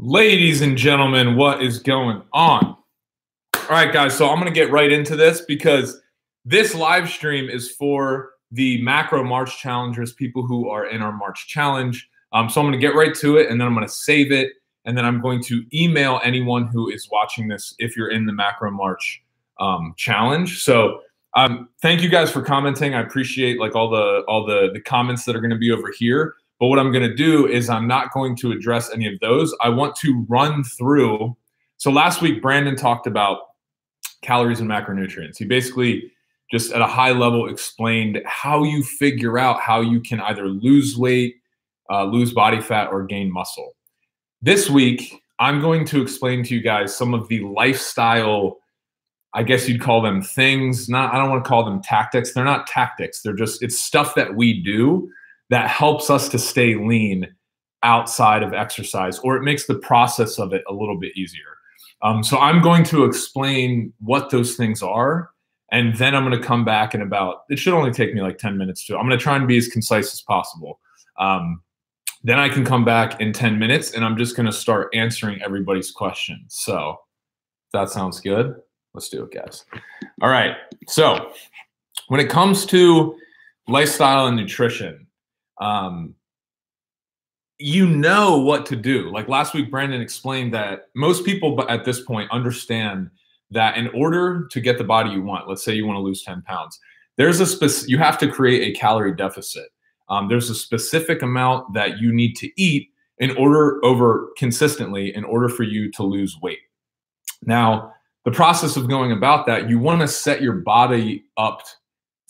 Ladies and gentlemen, what is going on? All right, guys, so I'm going to get right into this because this live stream is for the Macro March Challengers, people who are in our March Challenge. So I'm going to get right to it, and then I'm going to save it, and then I'm going to email anyone who is watching this if you're in the Macro March Challenge. So thank you guys for commenting. I appreciate like all the comments that are going to be over here. But what I'm going to do is I'm not going to address any of those. I want to run through. So last week, Brandon talked about calories and macronutrients. He basically just at a high level explained how you figure out how you can either lose weight, lose body fat, or gain muscle. This week, I'm going to explain to you guys some of the lifestyle, I guess you'd call them things. I don't want to call them tactics. They're not tactics. It's stuff that we do that helps us to stay lean outside of exercise, or it makes the process of it a little bit easier. So I'm going to explain what those things are, and then I'm going to come back in it should only take me like 10 minutes I'm going to try and be as concise as possible. Then I can come back in 10 minutes, and I'm just going to start answering everybody's questions. So if that sounds good, let's do it, guys. All right. So when it comes to lifestyle and nutrition, you know what to do. Like last week, Brandon explained that most people at this point understand that in order to get the body you want, let's say you want to lose 10 pounds, you have to create a calorie deficit. There's a specific amount that you need to eat consistently in order for you to lose weight. Now, the process of going about that, you want to set your body up.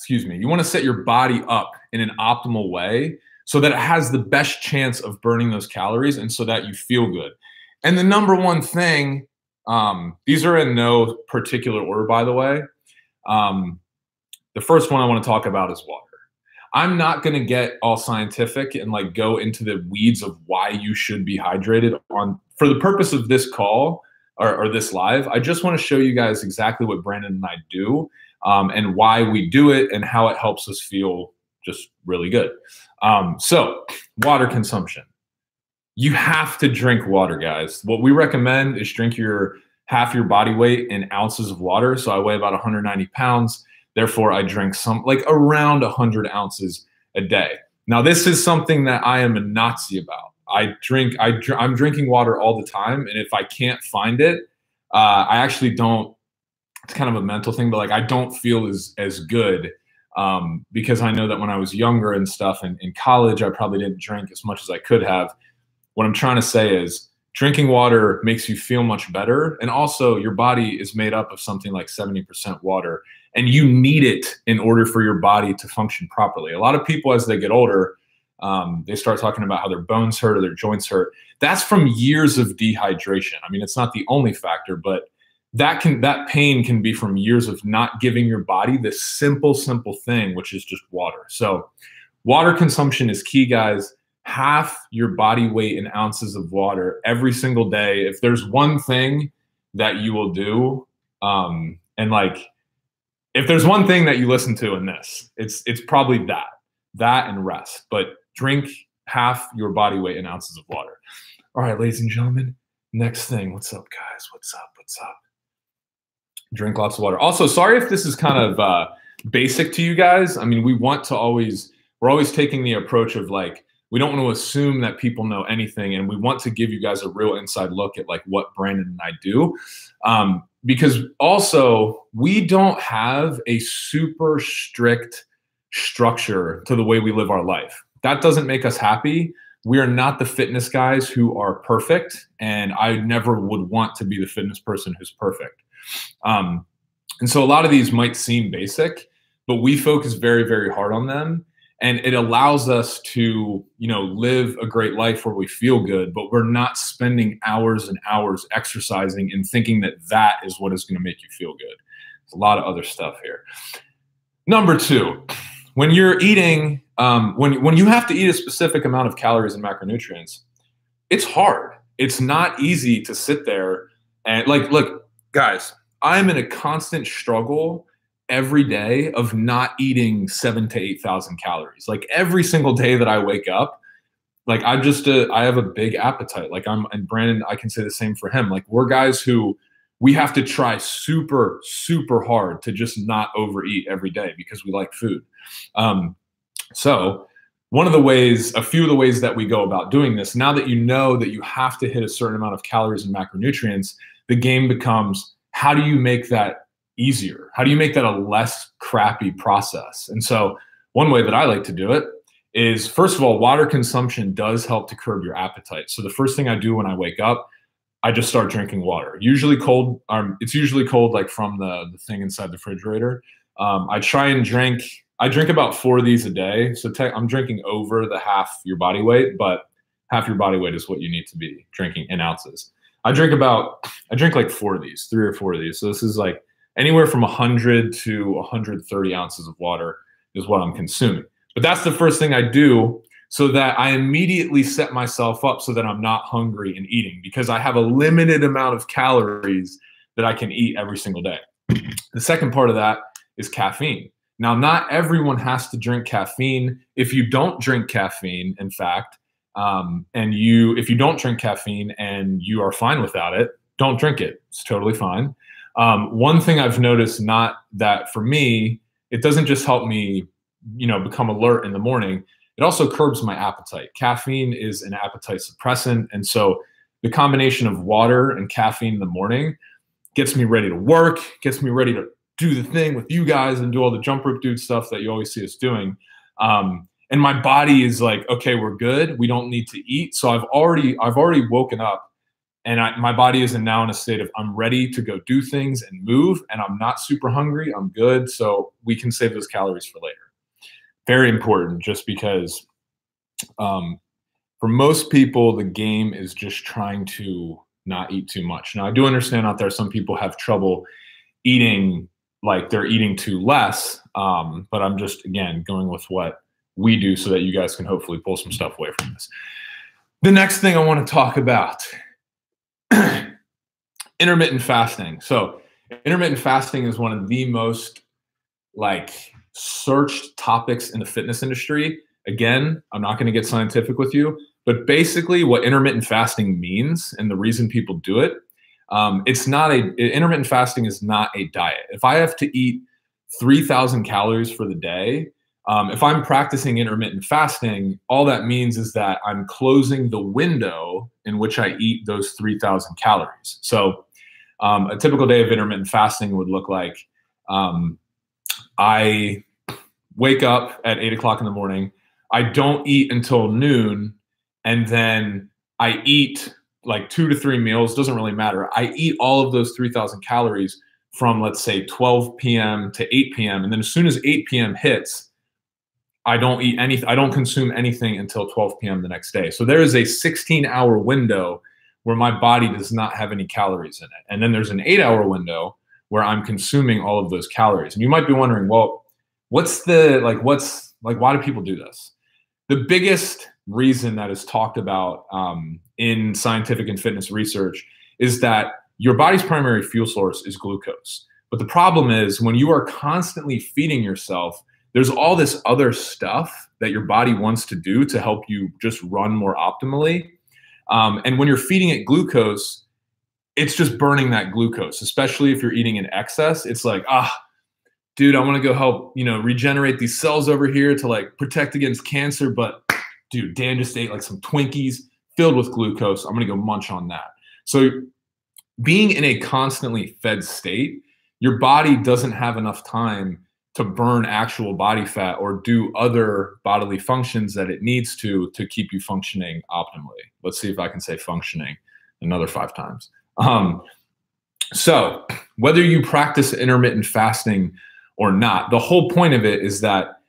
You want to set your body up in an optimal way so that it has the best chance of burning those calories and so that you feel good. And the number one thing, these are in no particular order, by the way. The first one I want to talk about is water. I'm not going to get all scientific and like go into the weeds of why you should be hydrated for the purpose of this call or this live. I just want to show you guys exactly what Brandon and I do. And why we do it and how it helps us feel just really good. So water consumption. You have to drink water, guys. What we recommend is drink half your body weight in ounces of water. So I weigh about 190 pounds. Therefore, I drink around 100 ounces a day. Now, this is something that I am a Nazi about. I'm drinking water all the time. And if I can't find it, I actually don't. It's kind of a mental thing, but like I don't feel as good because I know that when I was younger and stuff and in college, I probably didn't drink as much as I could have. What I'm trying to say is drinking water makes you feel much better. And also your body is made up of something like 70% water, and you need it in order for your body to function properly. A lot of people, as they get older, they start talking about how their bones hurt or their joints hurt. That's from years of dehydration. I mean, it's not the only factor, but that pain can be from years of not giving your body this simple thing, which is just water. So water consumption is key, guys. Half your body weight in ounces of water every single day. If there's one thing that you will do, if there's one thing that you listen to in this, it's probably that and rest. But drink half your body weight in ounces of water. All right, ladies and gentlemen, next thing. What's up, guys? What's up? Drink lots of water. Also, sorry if this is kind of basic to you guys. I mean, we're always taking the approach of like, we don't want to assume that people know anything, and we want to give you guys a real inside look at like what Brandon and I do. Because also we don't have a super strict structure to the way we live our life. That doesn't make us happy. We are not the fitness guys who are perfect, and I never would want to be the fitness person who's perfect. And so a lot of these might seem basic, but we focus very, very hard on them. And it allows us to, live a great life where we feel good, but we're not spending hours and hours exercising and thinking that is what is going to make you feel good. There's a lot of other stuff here. Number two, when you're eating, when you have to eat a specific amount of calories and macronutrients, it's hard. It's not easy to sit there and look, guys, I'm in a constant struggle every day of not eating 7,000 to 8,000 calories. Like every single day that I wake up, like I have a big appetite. Like and Brandon, I can say the same for him. Like we're guys who we have to try super, super hard to just not overeat every day because we like food. So a few of the ways that we go about doing this, now that you know that you have to hit a certain amount of calories and macronutrients, the game becomes, how do you make that easier? How do you make that a less crappy process? And so one way that I like to do it is, first of all, water consumption does help to curb your appetite. So the first thing I do when I wake up, I just start drinking water. Usually cold. It's usually cold, like from the thing inside the refrigerator. I drink about 4 of these a day. So I'm drinking over the half your body weight, but half your body weight is what you need to be drinking in ounces. I drink like 4 of these, 3 or 4 of these. So this is like anywhere from 100 to 130 ounces of water is what I'm consuming. But that's the first thing I do, so that I immediately set myself up so that I'm not hungry and eating, because I have a limited amount of calories that I can eat every single day. The second part of that is caffeine. Now, not everyone has to drink caffeine. If you don't drink caffeine, in fact, if you don't drink caffeine and you are fine without it, don't drink it. It's totally fine. One thing I've noticed, not that for me, it doesn't just help me, become alert in the morning. It also curbs my appetite. Caffeine is an appetite suppressant. And so the combination of water and caffeine in the morning gets me ready to work, gets me ready to do the thing with you guys and do all the jump rope dude stuff that you always see us doing. And my body is like, okay, we're good. We don't need to eat. So I've already woken up, and my body is now in a state of, I'm ready to go do things and move, and I'm not super hungry. I'm good. So we can save those calories for later. Very important, just because for most people, the game is just trying to not eat too much. Now, I do understand out there some people have trouble eating, like they're eating too less, but I'm just, again, going with what we do so that you guys can hopefully pull some stuff away from this. The next thing I want to talk about, intermittent fasting. So intermittent fasting is one of the most searched topics in the fitness industry. Again, I'm not going to get scientific with you, but basically what intermittent fasting means and the reason people do it, intermittent fasting is not a diet. If I have to eat 3,000 calories for the day, if I'm practicing intermittent fasting, all that means is that I'm closing the window in which I eat those 3,000 calories. So a typical day of intermittent fasting would look like, I wake up at 8 o'clock in the morning. I don't eat until noon. And then I eat like 2 to 3 meals. Doesn't really matter. I eat all of those 3,000 calories from, let's say, 12 p.m. to 8 p.m. And then as soon as 8 p.m. hits, I don't eat anything. I don't consume anything until 12 p.m. the next day. So there is a 16-hour window where my body does not have any calories in it. And then there's an 8-hour window where I'm consuming all of those calories. And you might be wondering, well, why do people do this? The biggest reason that is talked about in scientific and fitness research is that your body's primary fuel source is glucose. But the problem is, when you are constantly feeding yourself, there's all this other stuff that your body wants to do to help you just run more optimally. And when you're feeding it glucose, it's just burning that glucose, especially if you're eating in excess. It's like, dude, I want to go help, regenerate these cells over here to protect against cancer. But dude, Dan just ate some Twinkies filled with glucose. I'm going to go munch on that. So being in a constantly fed state, your body doesn't have enough time to burn actual body fat or do other bodily functions that it needs to keep you functioning optimally. Let's see if I can say functioning another 5 times. So whether you practice intermittent fasting or not, the whole point of it is that,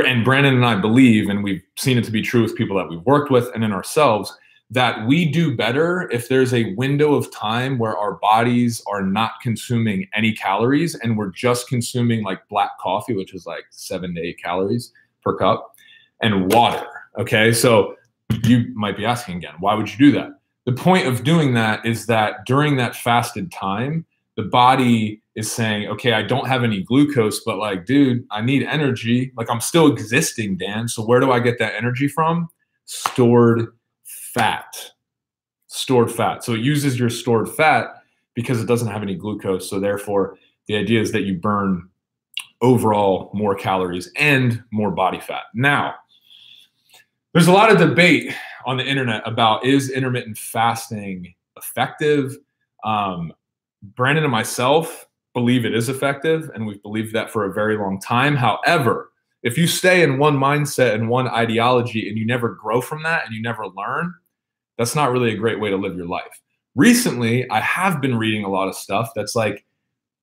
and Brandon and I believe, and we've seen it to be true with people that we've worked with and in ourselves, that we do better if there's a window of time where our bodies are not consuming any calories and we're just consuming black coffee, which is 7 to 8 calories per cup, and water. Okay, so you might be asking again, why would you do that? The point of doing that is that during that fasted time, the body is saying, okay, I don't have any glucose, but dude, I need energy. I'm still existing, Dan. So where do I get that energy from? stored fat. Stored fat. So it uses your stored fat because it doesn't have any glucose. So therefore, the idea is that you burn overall more calories and more body fat. Now, there's a lot of debate on the internet about, is intermittent fasting effective? Brandon and myself believe it is effective, and we've believed that for a very long time. However, if you stay in one mindset and one ideology and you never grow from that and you never learn, that's not really a great way to live your life. Recently, I have been reading a lot of stuff that's like,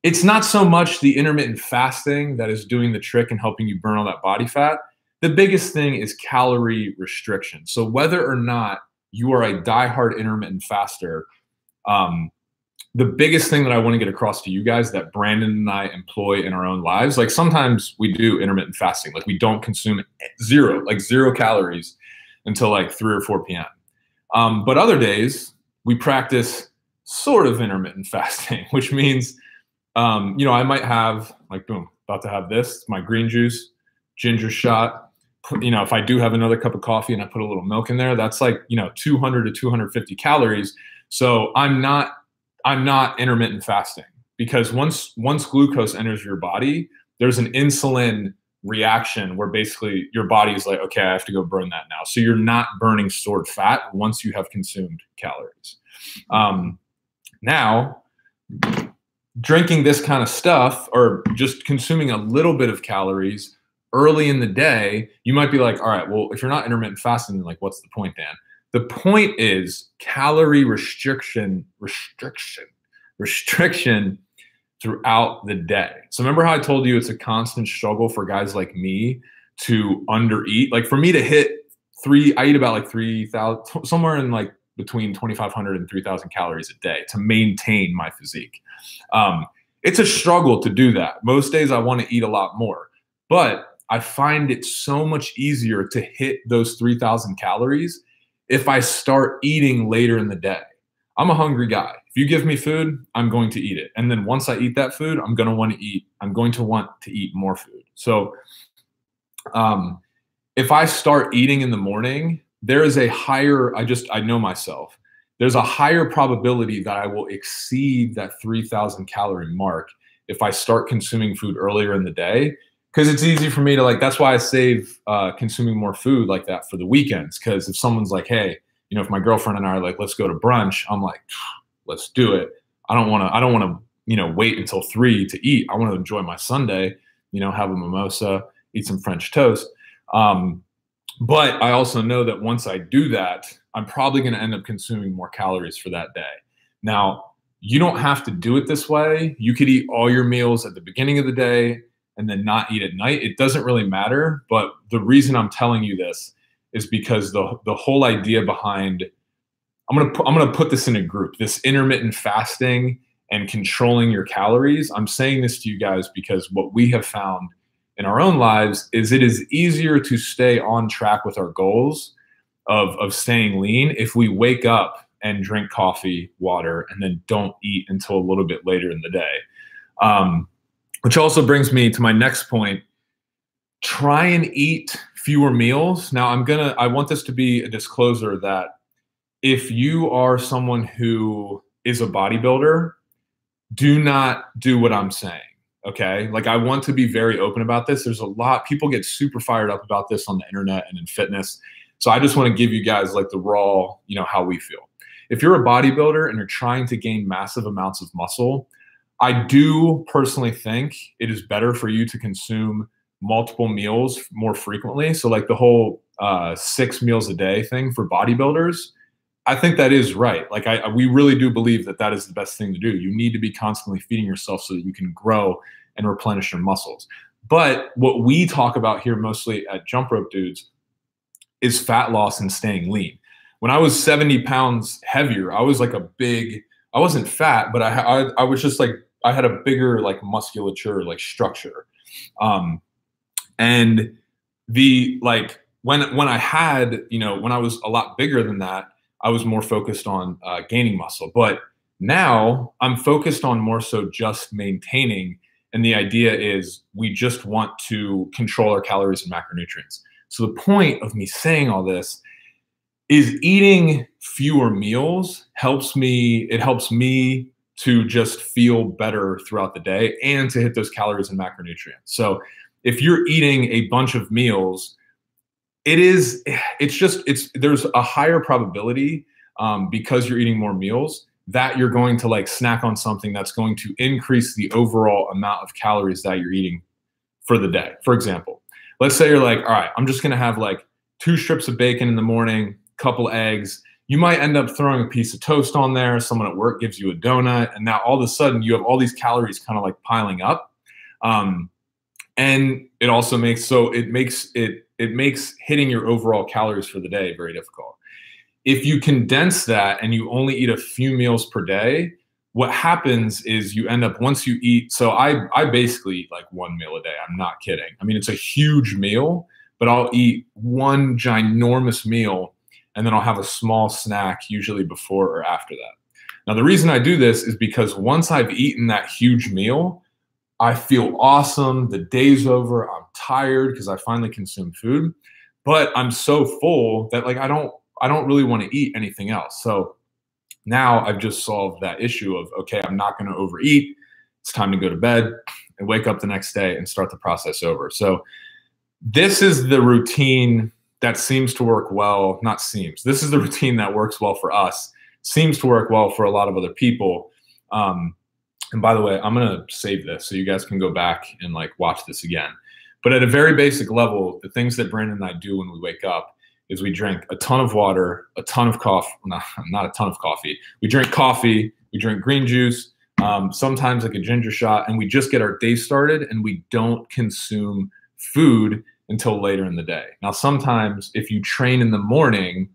it's not so much the intermittent fasting that is doing the trick and helping you burn all that body fat. The biggest thing is calorie restriction. So whether or not you are a diehard intermittent faster, the biggest thing that I want to get across to you guys that Brandon and I employ in our own lives, like sometimes we do intermittent fasting, like we don't consume zero calories until like 3 or 4 p.m. But other days we practice sort of intermittent fasting, which means, I might have like, boom, about to have this, my green juice, ginger shot. If I do have another cup of coffee and I put a little milk in there, that's like, 200 to 250 calories. So I'm not intermittent fasting, because once glucose enters your body, there's an insulin reaction where basically your body is like, okay, I have to go burn that now. So you're not burning stored fat once you have consumed calories. Now, drinking this kind of stuff or just consuming a little bit of calories early in the day, you might be like, all right, well, if you're not intermittent fasting, then like, what's the point, Dan? The point is calorie restriction throughout the day. So remember how I told you it's a constant struggle for guys like me to undereat? Like for me to hit I eat about like 3,000, somewhere in like between 2,500 and 3,000 calories a day to maintain my physique. It's a struggle to do that. Most days I want to eat a lot more, but I find it so much easier to hit those 3,000 calories if I start eating later in the day. I'm a hungry guy. If you give me food, I'm going to eat it. And then once I eat that food, I'm going to want to eat more food. So if I start eating in the morning, there is a higher, I know myself, there's a higher probability that I will exceed that 3,000 calorie mark if I start consuming food earlier in the day. Because it's easy for me to that's why I save consuming more food like that for the weekends. Because if someone's like, hey, if my girlfriend and I are like, let's go to brunch, I'm like, let's do it. I don't want to, wait until 3 to eat. I want to enjoy my Sunday, have a mimosa, eat some French toast. But I also know that once I do that, I'm probably going to end up consuming more calories for that day. Now, you don't have to do it this way. You could eat all your meals at the beginning of the day and then not eat at night. It doesn't really matter. But the reason I'm telling you this is because the whole idea behind, I'm gonna put this in a group, this intermittent fasting and controlling your calories. I'm saying this to you guys because what we have found in our own lives is it is easier to stay on track with our goals of staying lean if we wake up and drink coffee, water, and then don't eat until a little bit later in the day. Which also brings me to my next point. Try and eat fewer meals. Now I want this to be a disclosure that if you are someone who is a bodybuilder, do not do what I'm saying. Okay. Like I want to be very open about this. There's a lot, people get super fired up about this on the internet and in fitness. So I just want to give you guys like the raw, how we feel. If you're a bodybuilder and you're trying to gain massive amounts of muscle, I do personally think it is better for you to consume multiple meals more frequently. So like the whole 6 meals a day thing for bodybuilders, I think that is right. Like we really do believe that is the best thing to do. You need to be constantly feeding yourself so that you can grow and replenish your muscles. But what we talk about here mostly at Jump Rope Dudes is fat loss and staying lean. When I was 70 pounds heavier, I was like I wasn't fat, but I was just like, I had a bigger like musculature, like structure. And the when I had, when I was a lot bigger than that, I was more focused on gaining muscle. But now I'm focused on more so just maintaining. And the idea is we just want to control our calories and macronutrients. So the point of me saying all this is eating fewer meals helps me to just feel better throughout the day and to hit those calories and macronutrients. So if you're eating a bunch of meals, there's a higher probability because you're eating more meals that you're going to like snack on something that's going to increase the overall amount of calories that you're eating for the day. For example, let's say you're like, all right, I'm just going to have like 2 strips of bacon in the morning, couple eggs. You might end up throwing a piece of toast on there. Someone at work gives you a donut, and now all of a sudden you have all these calories kind of like piling up. And it also makes hitting your overall calories for the day very difficult. If you condense that and you only eat a few meals per day, what happens is you end up, once you eat, so I basically eat like 1 meal a day. I'm not kidding. I mean, it's a huge meal, but I'll eat one ginormous meal and then I'll have a small snack usually before or after that. Now, the reason I do this is because once I've eaten that huge meal, I feel awesome. The day's over. I'm tired because I finally consumed food, but I'm so full that like I don't really want to eat anything else. So now I've just solved that issue of, okay, I'm not going to overeat. It's time to go to bed and wake up the next day and start the process over. So this is the routine that seems to work well, not seems. This is the routine that works well for us, seems to work well for a lot of other people. And by the way, I'm going to save this so you guys can go back and like watch this again. But at a very basic level, the things that Brandon and I do when we wake up is we drink a ton of water, a ton of coffee, not a ton of coffee. We drink coffee, we drink green juice, sometimes like a ginger shot, and we just get our day started and we don't consume food until later in the day. Now, sometimes if you train in the morning,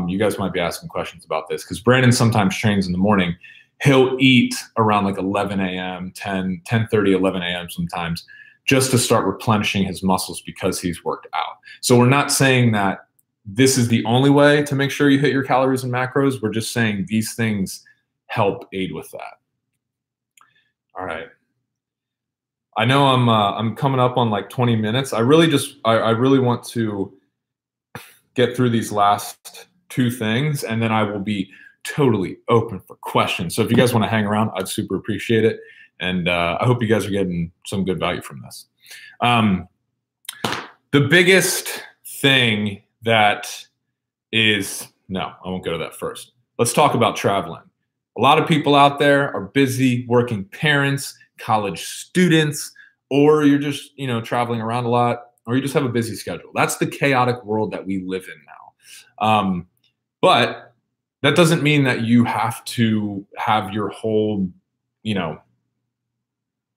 you guys might be asking questions about this because Brandon sometimes trains in the morning. He'll eat around like 11 a.m., 10:30, 11 a.m. sometimes, just to start replenishing his muscles because he's worked out. So we're not saying that this is the only way to make sure you hit your calories and macros. We're just saying these things help aid with that. All right. I know I'm coming up on like 20 minutes. I really want to get through these last 2 things, and then I will be totally open for questions. So if you guys want to hang around, I'd super appreciate it. And I hope you guys are getting some good value from this. The biggest thing that is, no, I won't go to that first. Let's talk about traveling. A lot of people out there are busy working parents, college students, or you're just, traveling around a lot, or you just have a busy schedule. That's the chaotic world that we live in now. But that doesn't mean that you have to have your whole,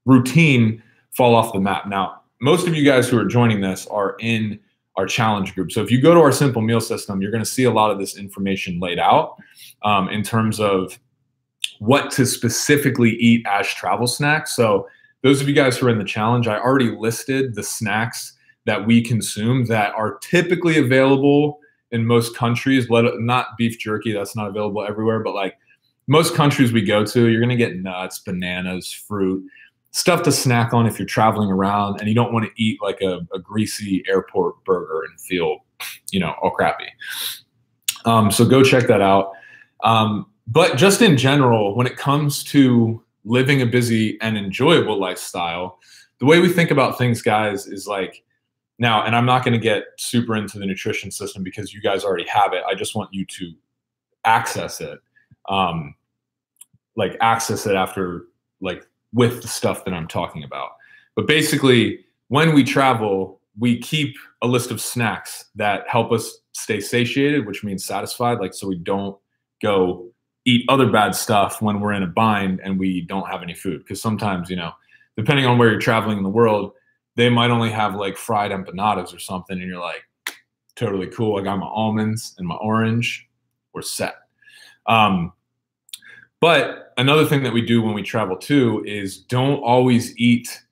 routine fall off the map. Now, most of you guys who are joining this are in our challenge group. So if you go to our simple meal system, you're going to see a lot of this information laid out in terms of what to specifically eat as travel snacks. So those of you guys who are in the challenge, I already listed the snacks that we consume that are typically available in most countries. Not beef jerky, that's not available everywhere, but like most countries we go to, you're going to get nuts, bananas, fruit, stuff to snack on if you're traveling around and you don't want to eat like a greasy airport burger and feel, all crappy. So go check that out. But just in general, when it comes to living a busy and enjoyable lifestyle, the way we think about things, guys, is like now, and I'm not going to get super into the nutrition system because you guys already have it. I just want you to access it, after, with the stuff that I'm talking about. But basically, when we travel, we keep a list of snacks that help us stay satiated, which means satisfied, so we don't go eat other bad stuff when we're in a bind and we don't have any food. Because sometimes, depending on where you're traveling in the world, they might only have like fried empanadas or something, and you're like, totally cool. I got my almonds and my orange. We're set. But another thing that we do when we travel too is don't always eat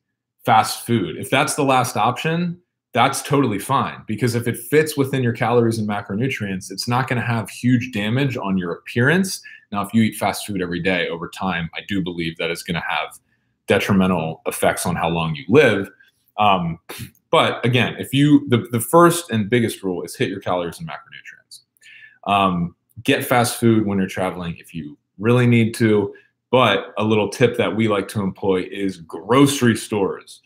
fast food. If that's the last option, that's totally fine, because if it fits within your calories and macronutrients, it's not going to have huge damage on your appearance. Now, if you eat fast food every day over time, I do believe that it's going to have detrimental effects on how long you live. But again, if the first and biggest rule is hit your calories and macronutrients. Get fast food when you're traveling if you really need to. But a little tip that we like to employ is grocery stores.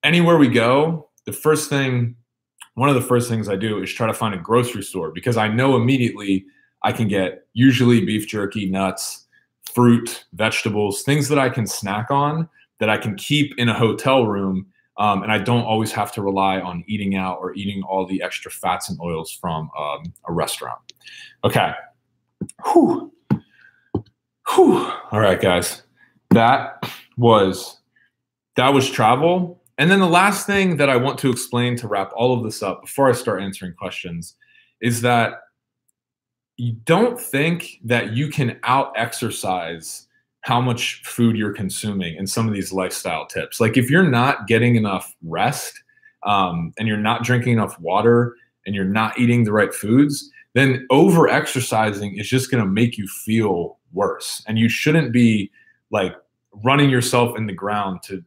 Anywhere we go, one of the first things I do is try to find a grocery store, because I know immediately I can get usually beef jerky, nuts, fruit, vegetables, things that I can snack on that I can keep in a hotel room. And I don't always have to rely on eating out or eating all the extra fats and oils from a restaurant. Okay. Whew. Whew. All right, guys. That was travel. And then the last thing that I want to explain to wrap all of this up before I start answering questions is that you don't think that you can out-exercise how much food you're consuming in some of these lifestyle tips. Like if you're not getting enough rest, and you're not drinking enough water, and you're not eating the right foods, then over-exercising is just going to make you feel worse. And you shouldn't be like running yourself in the ground to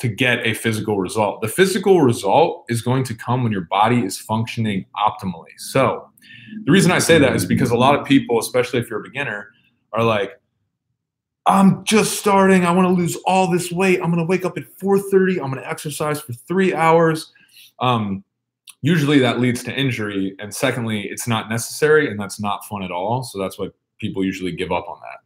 get a physical result. The physical result is going to come when your body is functioning optimally. So the reason I say that is because a lot of people, especially if you're a beginner, are like, I'm just starting. I want to lose all this weight. I'm going to wake up at 4:30. I'm going to exercise for 3 hours. Usually that leads to injury. And secondly, it's not necessary, and that's not fun at all. So that's why people usually give up on that.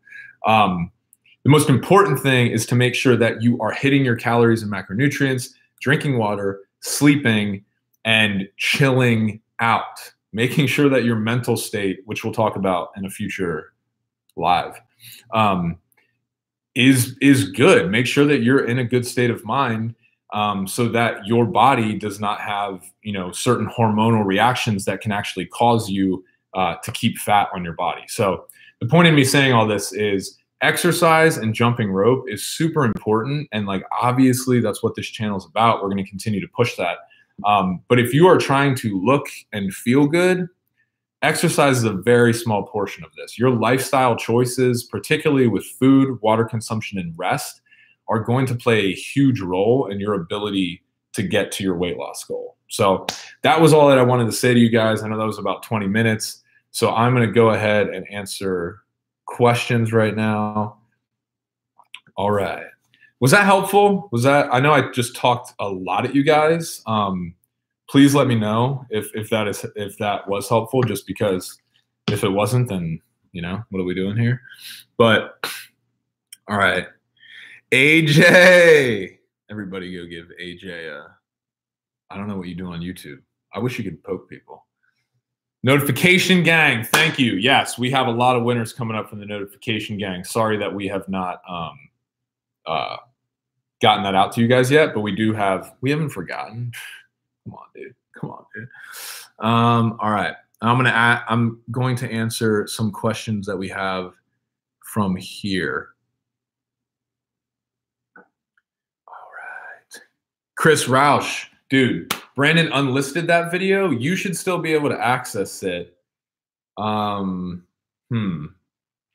The most important thing is to make sure that you are hitting your calories and macronutrients, drinking water, sleeping, and chilling out. Making sure that your mental state, which we'll talk about in a future live, is good. Make sure that you're in a good state of mind, so that your body does not have, certain hormonal reactions that can actually cause you to keep fat on your body. So the point of me saying all this is exercise and jumping rope is super important. And like, obviously that's what this channel is about. We're going to continue to push that. But if you are trying to look and feel good, exercise is a very small portion of this. Your lifestyle choices, particularly with food, water consumption, and rest, are going to play a huge role in your ability to get to your weight loss goal. So that was all that I wanted to say to you guys. I know that was about 20 minutes. So I'm going to go ahead and answer questions right now. All right. Was that helpful? I know I just talked a lot at you guys. Please let me know if that was helpful, just because if it wasn't, then, what are we doing here? But all right. AJ, everybody go give AJ I don't know what you do on YouTube. I wish you could poke people. Notification gang, thank you. Yes, we have a lot of winners coming up from the notification gang. Sorry that we have not gotten that out to you guys yet, but we haven't forgotten. Come on, dude. All right. I'm going to answer some questions that we have from here. All right. Chris Roush, dude, Brandon unlisted that video. You should still be able to access it.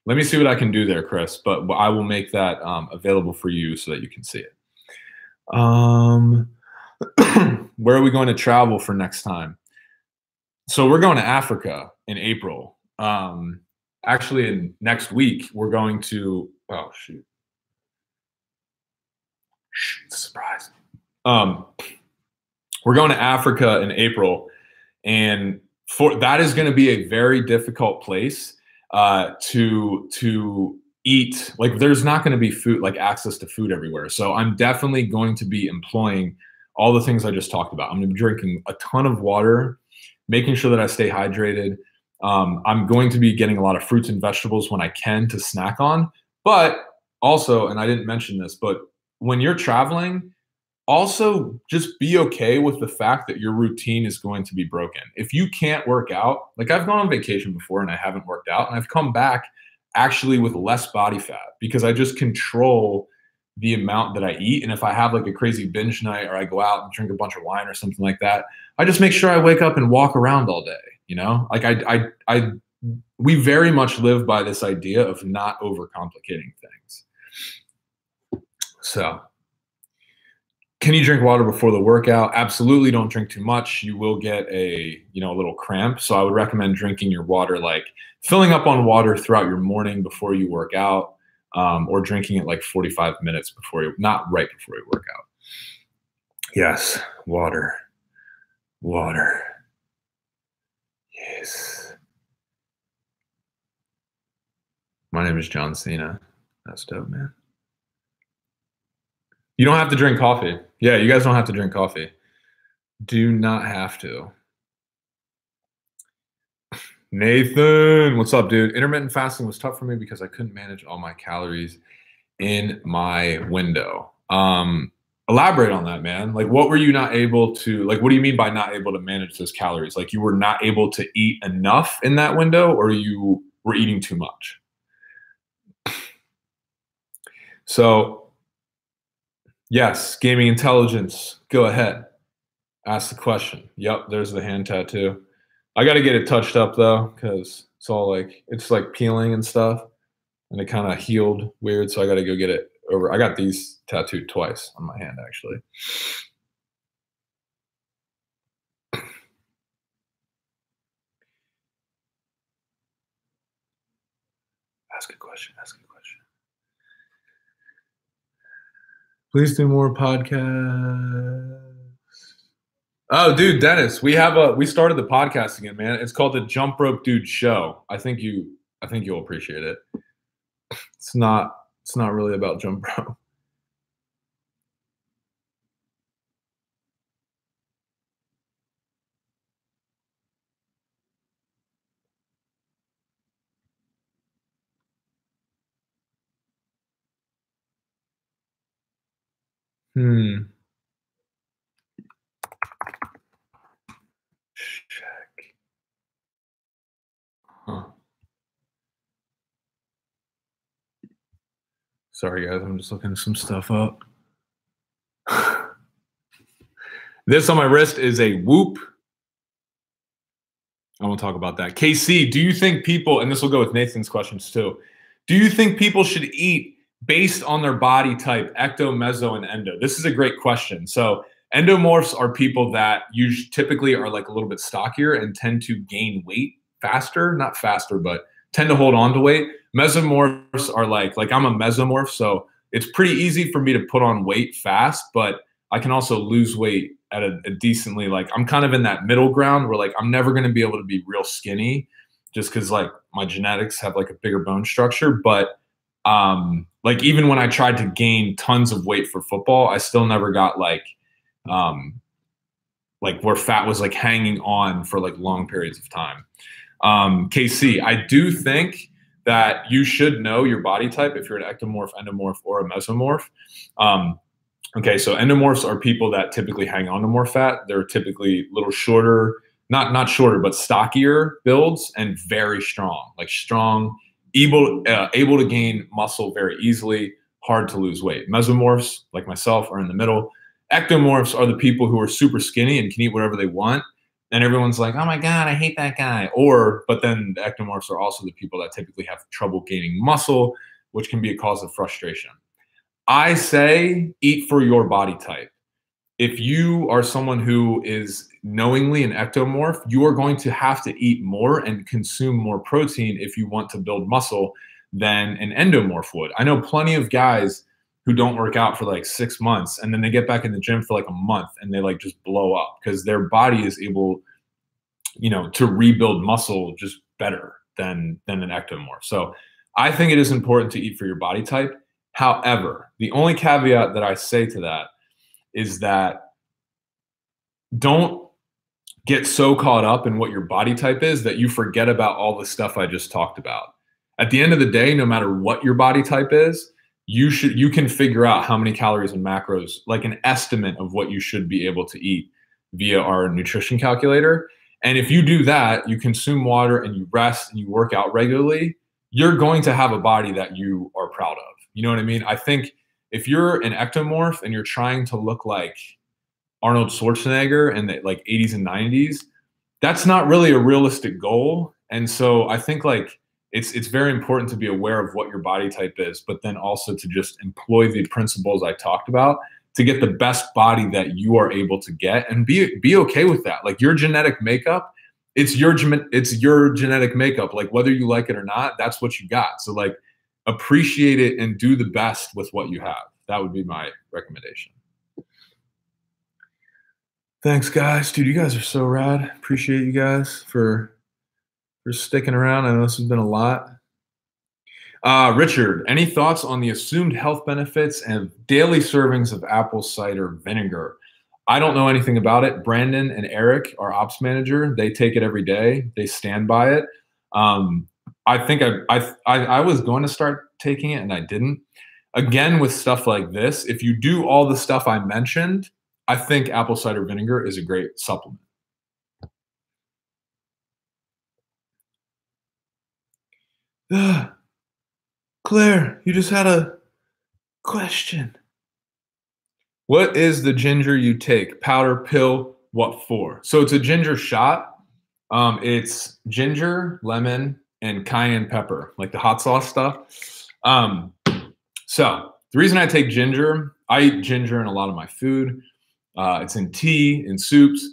Let me see what I can do there, Chris, but I will make that available for you so that you can see it. Where are we going to travel for next time? So we're going to Africa in April. Actually, in next week, we're going to, oh, shoot. It's a surprise. We're going to Africa in April, and that is going to be a very difficult place to eat. Like, there's not going to be food, like access to food everywhere. So I'm definitely going to be employing all the things I just talked about. I'm going to be drinking a ton of water, making sure that I stay hydrated. I'm going to be getting a lot of fruits and vegetables when I can to snack on. But also, and I didn't mention this, but when you're traveling, also just be okay with the fact that your routine is going to be broken. If you can't work out, like I've gone on vacation before and I haven't worked out, and I've come back actually with less body fat because I just control the amount that I eat. And if I have like a crazy binge night, or I go out and drink a bunch of wine or something like that, I just make sure I wake up and walk around all day. Like we very much live by this idea of not overcomplicating things. So Can you drink water before the workout? Absolutely. Don't drink too much. You will get a little cramp. So I would recommend drinking your water, like filling up on water throughout your morning before you work out, or drinking it like 45 minutes before you, not right before you work out. Yes, water, water. Yes. My name is John Cena. That's dope, man. You don't have to drink coffee. Yeah, you guys don't have to drink coffee. Do not have to. Nathan, what's up, dude? Intermittent fasting was tough for me because I couldn't manage all my calories in my window. Elaborate on that, man. Like, what were you not able to, like, what do you mean by not able to manage those calories? Like, you were not able to eat enough in that window, or you were eating too much? So, yes, gaming intelligence. Go ahead. Ask the question. Yep, there's the hand tattoo. I got to get it touched up though, because it's like peeling and stuff, and it kind of healed weird. So I got to go get it over. I got these tattooed twice on my hand, actually. Ask a question. Ask a question. Please do more podcasts. Oh, dude, Dennis, we started the podcast again, man. It's called the Jump Rope Dude Show. I think you'll appreciate it. It's not really about jump rope. Check. Huh. Sorry, guys. I'm just looking some stuff up. This on my wrist is a Whoop. I won't talk about that. KC, do you think people, and this will go with Nathan's questions too, do you think people should eat based on their body type, ecto, meso, and endo? This is a great question. So endomorphs are people that typically are like a little bit stockier and tend to gain weight faster, not faster, but tend to hold on to weight. Mesomorphs are like I'm a mesomorph, so it's pretty easy for me to put on weight fast, but I can also lose weight at a decently, like I'm kind of in that middle ground where like I'm never going to be able to be real skinny just because like my genetics have like a bigger bone structure. But like even when I tried to gain tons of weight for football, I still never got like where fat was like hanging on for like long periods of time. KC, I do think that you should know your body type if you're an ectomorph, endomorph, or a mesomorph. Okay, so endomorphs are people that typically hang on to more fat. They're typically a little shorter, not shorter, but stockier builds and very strong, able to gain muscle very easily, hard to lose weight. Mesomorphs, like myself, are in the middle. Ectomorphs are the people who are super skinny and can eat whatever they want. And everyone's like, oh my God, I hate that guy. But then the ectomorphs are also the people that typically have trouble gaining muscle, which can be a cause of frustration. I say eat for your body type. If you are someone who is knowingly an ectomorph, you are going to have to eat more and consume more protein if you want to build muscle than an endomorph would. I know plenty of guys who don't work out for like 6 months and then they get back in the gym for like a month and they like just blow up because their body is able, to rebuild muscle just better than an ectomorph. So I think it is important to eat for your body type. However, the only caveat that I say to that is that don't get so caught up in what your body type is that you forget about all the stuff I just talked about. At the end of the day, no matter what your body type is, you can figure out how many calories and macros, like an estimate of what you should be able to eat via our nutrition calculator. And if you do that, you consume water and you rest and you work out regularly, you're going to have a body that you are proud of. You know what I mean? I think if you're an ectomorph and you're trying to look like Arnold Schwarzenegger in the like 80s and 90s, that's not really a realistic goal. And so I think like it's very important to be aware of what your body type is, but then also to just employ the principles I talked about to get the best body that you are able to get, and be okay with that. Like your genetic makeup, it's your genetic makeup. Like whether you like it or not, that's what you got. So like appreciate it and do the best with what you have. That would be my recommendation. Thanks, guys. Dude, you guys are so rad. Appreciate you guys for sticking around. I know this has been a lot. Richard, any thoughts on the assumed health benefits and daily servings of apple cider vinegar? I don't know anything about it. Brandon and Eric, our ops manager, they take it every day. They stand by it. I think I was going to start taking it and I didn't. Again, with stuff like this, if you do all the stuff I mentioned, I think apple cider vinegar is a great supplement. Claire, you just had a question. What is the ginger you take? Powder, pill, what for? So it's a ginger shot. It's ginger, lemon, and cayenne pepper, like the hot sauce stuff. So the reason I take ginger, I eat ginger in a lot of my food. It's in tea, in soups.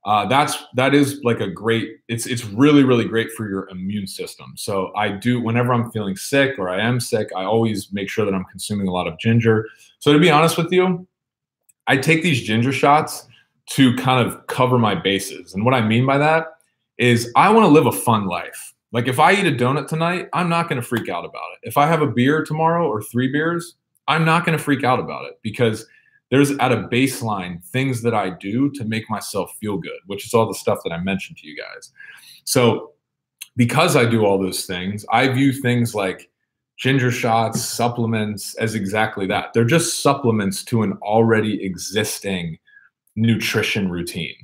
That is like a great, it's really, really great for your immune system. So I do, whenever I'm feeling sick or I am sick, I always make sure that I'm consuming a lot of ginger. So to be honest with you, I take these ginger shots to kind of cover my bases. And what I mean by that is I want to live a fun life. Like if I eat a donut tonight, I'm not going to freak out about it. If I have a beer tomorrow or 3 beers, I'm not going to freak out about it because there's at a baseline things that I do to make myself feel good, which is all the stuff that I mentioned to you guys. So because I do all those things, I view things like ginger shots, supplements as exactly that. They're just supplements to an already existing nutrition routine.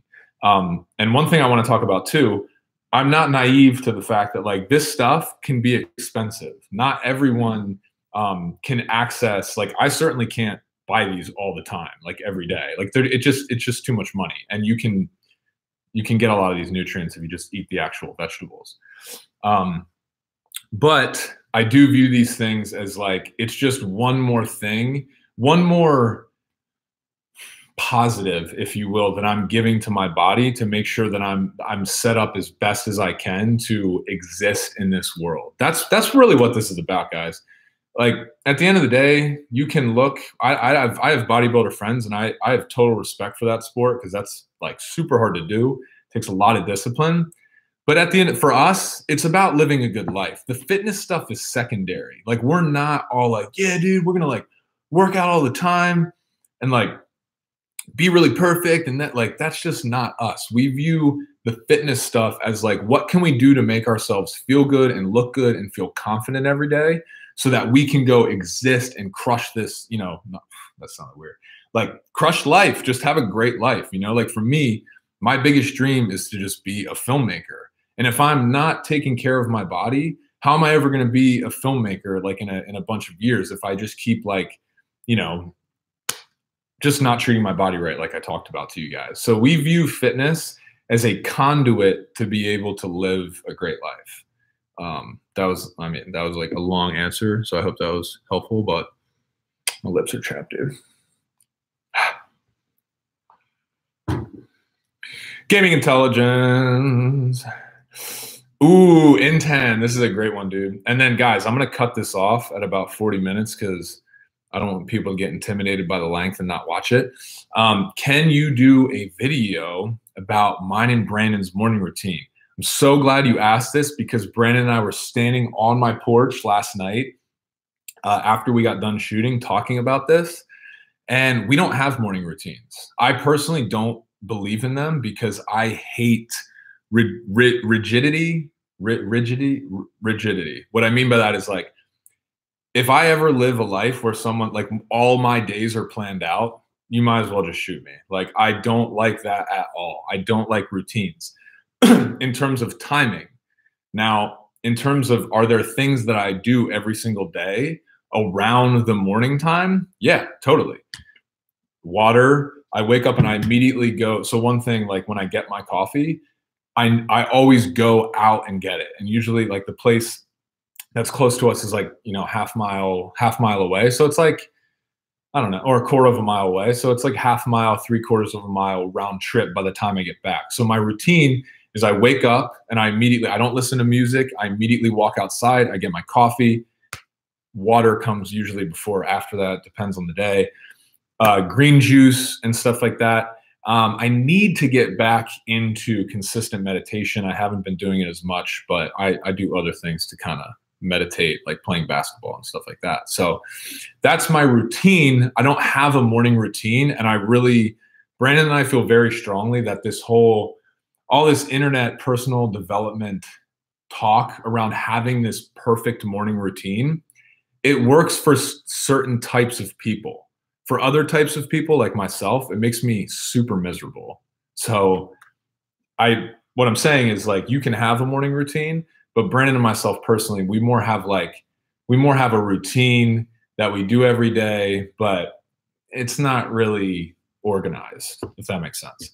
And one thing I want to talk about too, I'm not naive to the fact that like this stuff can be expensive. Not everyone can access, like I certainly can't buy these all the time, like every day. Like it's just too much money. And you can get a lot of these nutrients if you just eat the actual vegetables. But I do view these things as like, it's just one more thing, one more positive, if you will, that I'm giving to my body to make sure that I'm set up as best as I can to exist in this world. That's really what this is about, guys. Like at the end of the day, you can look, I have bodybuilder friends and I have total respect for that sport because that's like super hard to do. It takes a lot of discipline. But at the end, for us, it's about living a good life. The fitness stuff is secondary. Like we're not all like, yeah, dude, we're gonna like work out all the time and like be really perfect. And that like, that's just not us. We view the fitness stuff as like, what can we do to make ourselves feel good and look good and feel confident every day so that we can go exist and crush this, you know, that sounded weird. Like crush life, just have a great life. You know, like for me, my biggest dream is to just be a filmmaker. And if I'm not taking care of my body, how am I ever going to be a filmmaker like in a bunch of years if I just keep like, you know, just not treating my body right like I talked about to you guys. So we view fitness as a conduit to be able to live a great life. That was like a long answer, so I hope that was helpful, but my lips are chapped, dude. Gaming intelligence. Ooh, N10. This is a great one, dude. And then, guys, I'm going to cut this off at about 40 minutes because I don't want people to get intimidated by the length and not watch it. Can you do a video about mine and Brandon's morning routine? I'm so glad you asked this because Brandon and I were standing on my porch last night after we got done shooting, talking about this. And we don't have morning routines. I personally don't believe in them because I hate rigidity. What I mean by that is like, if I ever live a life where someone like all my days are planned out, you might as well just shoot me. Like, I don't like that at all. I don't like routines in terms of timing. Now, in terms of, are there things that I do every single day around the morning time? Yeah, totally. Water, I wake up and I immediately go. So one thing, like when I get my coffee, I always go out and get it. And usually like the place that's close to us is like, you know, half mile away. So it's like, I don't know, or a quarter of a mile away. So it's like half a mile, 3/4 of a mile round trip by the time I get back. So my routine is I wake up and I don't listen to music. I immediately walk outside. I get my coffee. Water comes usually before or after that, depends on the day. Green juice and stuff like that. I need to get back into consistent meditation. I haven't been doing it as much, but I do other things to kind of meditate, like playing basketball and stuff like that. So that's my routine. I don't have a morning routine. And Brandon and I feel very strongly that all this internet personal development talk around having this perfect morning routine, it works for certain types of people. For other types of people like myself, it makes me super miserable. So what I'm saying is, like, you can have a morning routine, but Brandon and myself personally, we more have a routine that we do every day, but it's not really organized, if that makes sense.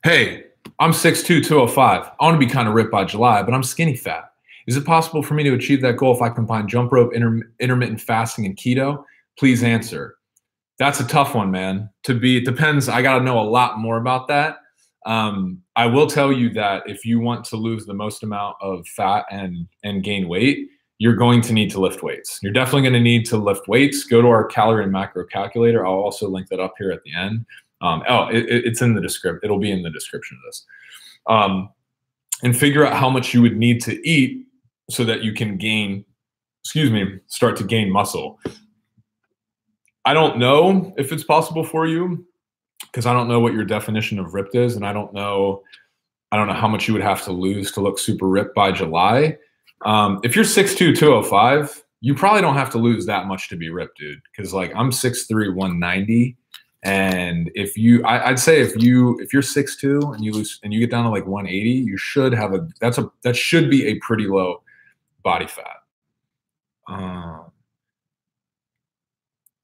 Hey, I'm 6'2", 205. I want to be kind of ripped by July, but I'm skinny fat. Is it possible for me to achieve that goal if I combine jump rope, intermittent fasting, and keto? Please answer. That's a tough one, man. It depends. I got to know a lot more about that. I will tell you that if you want to lose the most amount of fat and gain weight, you're going to need to lift weights. You're definitely going to need to lift weights. Go to our calorie and macro calculator. I'll also link that up here at the end. It's in the description. It'll be in the description of this. And figure out how much you would need to eat so that you can start to gain muscle. I don't know if it's possible for you because I don't know what your definition of ripped is, and I don't know how much you would have to lose to look super ripped by July. If you're 6'2", 205, you probably don't have to lose that much to be ripped, dude. Because, like, I'm 6'3", 190. And I'd say if you're 6'2" and you get down to like 180, you should have that should be a pretty low body fat.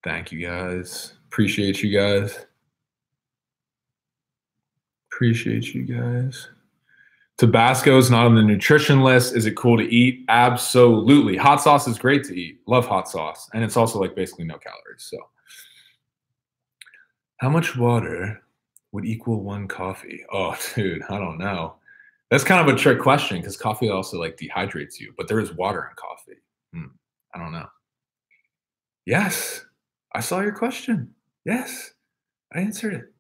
Thank you guys. Appreciate you guys. Tabasco is not on the nutrition list. Is it cool to eat? Absolutely. Hot sauce is great to eat. Love hot sauce. And it's also like basically no calories. So how much water would equal 1 coffee? Oh, dude, I don't know. That's kind of a trick question because coffee also like dehydrates you, but there is water in coffee. I don't know. Yes, I saw your question. Yes, I answered it.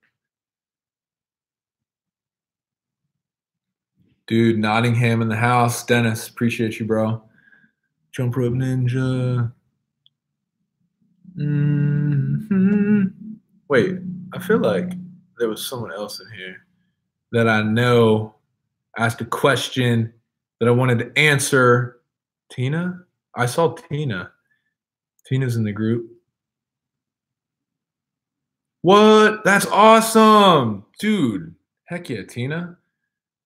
Dude, Nottingham in the house. Dennis, appreciate you, bro. Jump Rope Ninja. Wait, I feel like there was someone else in here that I know asked a question that I wanted to answer. Tina? I saw Tina. Tina's in the group. What? That's awesome. Dude, heck yeah, Tina.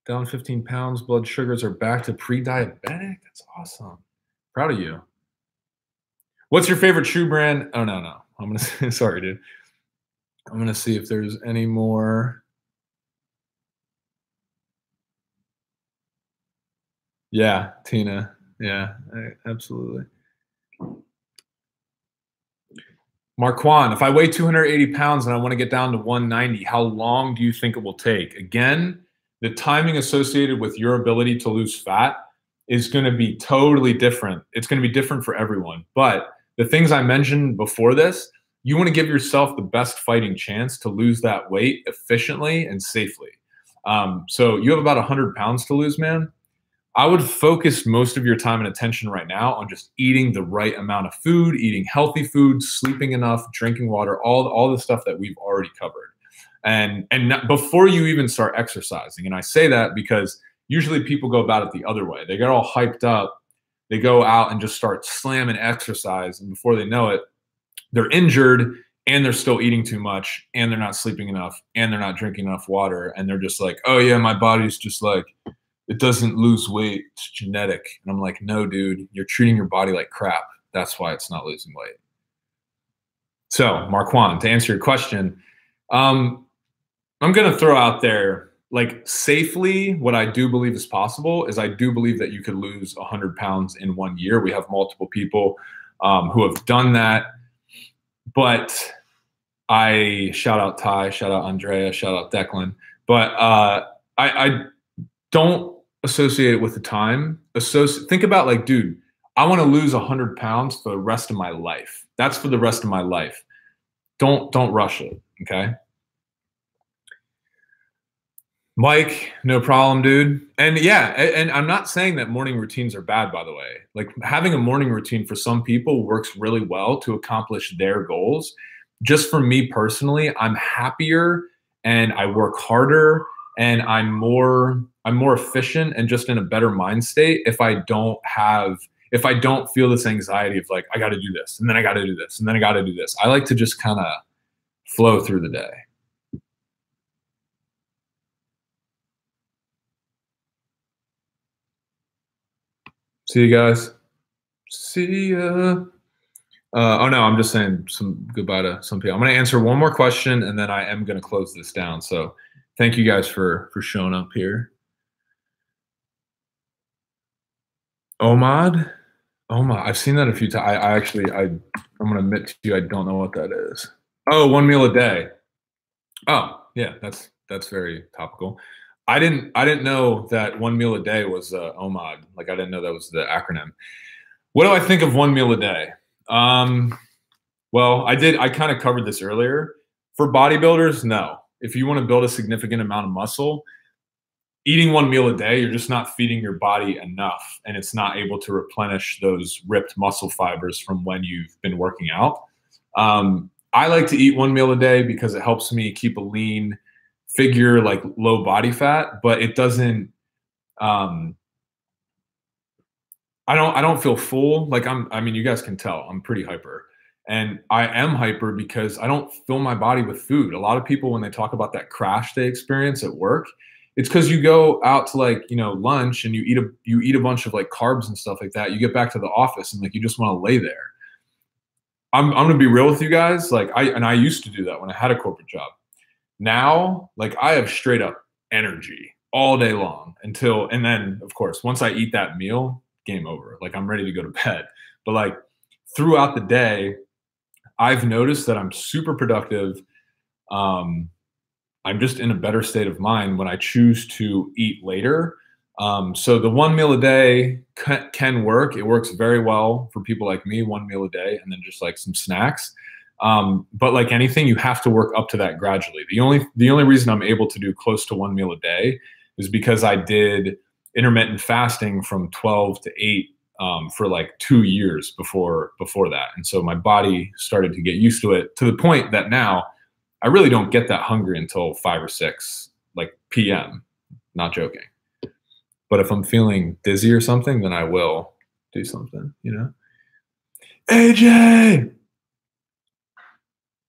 Down 15 pounds, blood sugars are back to pre-diabetic. That's awesome. Proud of you. What's your favorite shoe brand? Oh, no. I'm going to sorry, dude. I'm going to see if there's any more. Yeah, Tina. Yeah, absolutely. Marquand, if I weigh 280 pounds and I want to get down to 190, how long do you think it will take? Again, the timing associated with your ability to lose fat is going to be totally different. It's going to be different for everyone. But the things I mentioned before this, you want to give yourself the best fighting chance to lose that weight efficiently and safely. So you have about 100 pounds to lose, man. I would focus most of your time and attention right now on just eating the right amount of food, eating healthy food, sleeping enough, drinking water, all the stuff that we've already covered. And before you even start exercising. And I say that because usually people go about it the other way. They get all hyped up. They go out and just start slamming exercise. And before they know it, they're injured and they're still eating too much and they're not sleeping enough and they're not drinking enough water. And they're just like, oh yeah, my body's just like, it doesn't lose weight. It's genetic. And I'm like, no, dude, you're treating your body like crap. That's why it's not losing weight. So Marquand, to answer your question, I'm going to throw out there like safely, what I do believe is possible is I do believe that you could lose 100 pounds in 1 year. We have multiple people who have done that. But I shout out Ty, shout out Andrea, shout out Declan. But I don't associate it with the time. Think about like, dude, I want to lose 100 pounds for the rest of my life. That's for the rest of my life. Don't rush it, okay? Mike, no problem, dude. And yeah, and I'm not saying that morning routines are bad, by the way. Like having a morning routine for some people works really well to accomplish their goals. Just for me personally, I'm happier and I work harder and I'm more efficient and just in a better mind state if I don't feel this anxiety of like, I got to do this and then I got to do this and then I got to do this. I like to just kind of flow through the day. See you guys. See ya. Oh no, I'm just saying some goodbye to some people. I'm going to answer one more question and then I am going to close this down. So thank you guys for showing up here. Omad, I've seen that a few times. I'm going to admit to you, I don't know what that is. Oh, 1 meal a day. Oh yeah, that's very topical. I didn't know that 1 meal a day was OMAD. Like I didn't know that was the acronym. What do I think of 1 meal a day? Well, I kind of covered this earlier. For bodybuilders, no. If you want to build a significant amount of muscle, eating 1 meal a day, you're just not feeding your body enough and it's not able to replenish those ripped muscle fibers from when you've been working out. I like to eat 1 meal a day because it helps me keep a lean figure, like low body fat, but it doesn't, I don't feel full. Like I mean, you guys can tell I'm pretty hyper and I am hyper because I don't fill my body with food. A lot of people, when they talk about that crash they experience at work, it's because you go out to like, lunch and you eat a bunch of like carbs and stuff like that. You get back to the office and like, you just want to lay there. I'm going to be real with you guys. Like I used to do that when I had a corporate job. Now, like I have straight up energy all day long and then of course, once I eat that meal, game over. Like I'm ready to go to bed. But like throughout the day, I've noticed that I'm super productive. I'm just in a better state of mind when I choose to eat later. So the 1 meal a day can work. It works very well for people like me, 1 meal a day, and then just like some snacks. But like anything, you have to work up to that gradually. The only reason I'm able to do close to 1 meal a day is because I did intermittent fasting from 12 to 8 for like 2 years before that. And so my body started to get used to it to the point that now I really don't get that hungry until 5 or 6 like PM. Not joking. But if I'm feeling dizzy or something, then I will do something, AJ!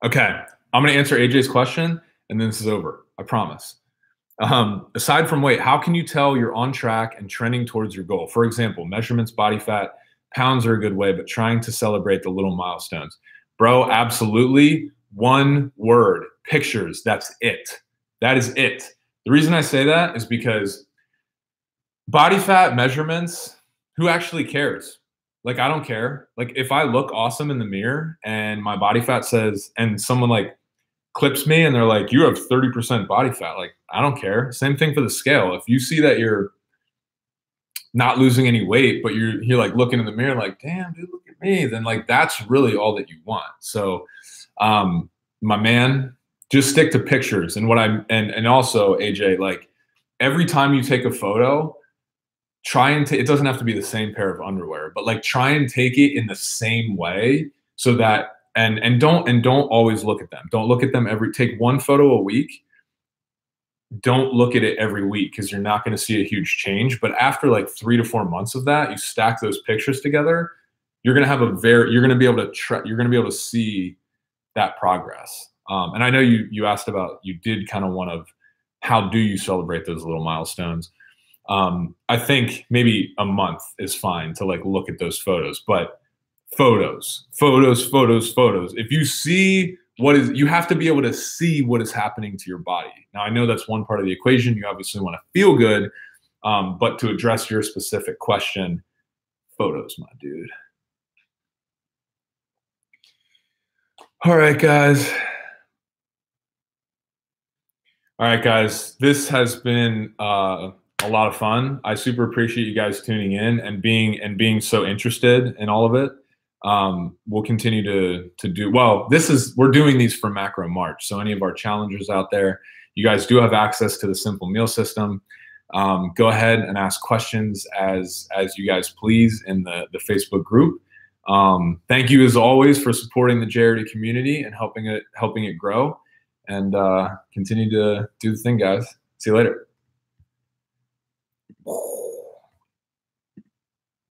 Okay, I'm going to answer AJ's question, and then this is over. I promise. Aside from weight, how can you tell you're on track and trending towards your goal? For example, measurements, body fat, pounds are a good way, but trying to celebrate the little milestones. Bro, absolutely. One word, pictures. That's it. That is it. The reason I say that is because body fat measurements, who actually cares? Like, I don't care. Like, if I look awesome in the mirror and my body fat says, and someone like clips me and they're like, you have 30% body fat. Like, I don't care. Same thing for the scale. If you see that you're not losing any weight, but you're like looking in the mirror like, damn, dude, look at me. Then like, that's really all that you want. So, my man, just stick to pictures. And and also AJ, like every time you take a photo, try and it doesn't have to be the same pair of underwear, but like try and take it in the same way so that and don't always look at them. Don't look at them take one photo a week. Don't look at it every week because you're not going to see a huge change. But after like 3 to 4 months of that, you stack those pictures together, you're going to have you're going to be able to see that progress. And I know you asked about, you did kind of one of how do you celebrate those little milestones? I think maybe a month is fine to like look at those photos, but photos. If you see you have to be able to see what is happening to your body. Now, I know that's one part of the equation. You obviously want to feel good, but to address your specific question, photos, my dude. All right, guys. This has been a lot of fun. I super appreciate you guys tuning in and being so interested in all of it. We'll continue to do well. We're doing these for Macro March. So any of our challengers out there, you guys do have access to the Simple Meal System. Go ahead and ask questions as you guys please in the Facebook group. Thank you as always for supporting the JRD community and helping it grow. And continue to do the thing, guys. See you later.